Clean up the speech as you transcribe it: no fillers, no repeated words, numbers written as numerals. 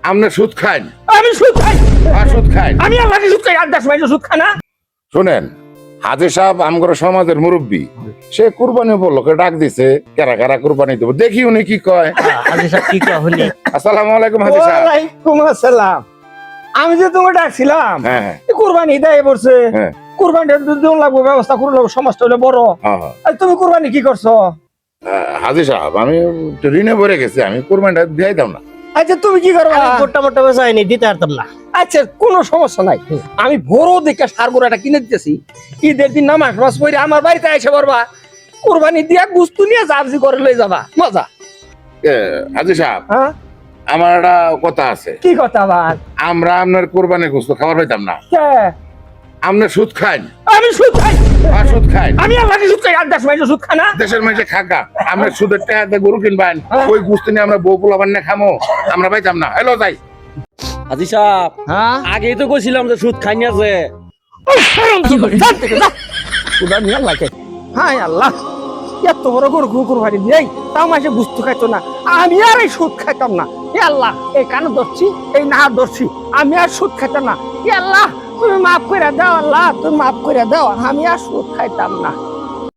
আপনি সুদ খান? আমি সুদ খাই? সুদ খান? আমি আমাকে সুদ খাই? 8-10 মাইল সুদ খানা। শুনেন, হাজি সাহেব আমগর সমাজের মুরব্বী, সে কুরবানি উপলক্ষে ডাক দিছে, কারা কারা কুরবানি দেব দেখি উনি কি কয়। হাজি সাহেব কি কয় হলি? আসসালামু আলাইকুম হাজি সাহেব। ওয়ালাইকুম আসসালাম। আমি যে তোমাকে ডাকছিলাম, হ্যাঁ কুরবানি দেয় পড়ছে, হ্যাঁ কুরবানিটা দিন লাগবে, ব্যবস্থা করে লাগবে, সমাজটা হলে বড়। হ্যাঁ। আর তুমি কুরবানি কি করছো? হাজি সাহেব, আমি একটু ঋণে ভরে গেছি, আমি কুরবানিটা দিয়ে দাম না। আচ্ছা তুমি কি করবা? মোটা মোটা বেচাইনি, দিতে পারতাম না। আচ্ছা কোনো সমস্যা নাই, আমি বড় দেখে সার গোড়াটা কিনে দিতেছি। ঈদের দিন নামাজ টামাজ পড়ে আমার বাড়িতে এসে পড়বা, কুরবানি দিয়া গুস্তু নিয়ে জাবজি করে লই যাবা, মজা। হাজি সাহেব, হ্যাঁ আমার একটা কথা আছে। কি কথা আবার? আমরা আপনার কোরবানির গোস্ত খাবার পাইতাম না। কে? আপনি সুদ খান? আমি সুদ খাই? সুদ খান? আমি আমাকে সুদ খাই? 8-10 মাইল সুদ খানা। দেশের মাঝে খাকা আমরা সুদের টাকাতে গরু কিনবেন, হ্যাঁ। ওই গোস্ত নিয়ে আমরা বউ পোলা বান্না খামো, আমরা পাইতাম না। হ্যালো যাই। হাজি সাহেব, হ্যাঁ আগেই তো কইছিলাম যে সুদ খাই না যে। হাই আল্লাহ, এত বড় গরু কুরবানি দিই, তাও মাঝে গুস্তু খাইতো না। আমি আর এই সুদ খাইতাম না। এ আল্লাহ, এই কানে ধরছি, এই না ধরছি, আমি আর সুদ খাইতাম না। এ আল্লাহ, তুমি মাফ করে দাও, আল্লাহ তুমি মাফ করে দাও, আমি আর সুদ খাইতাম না।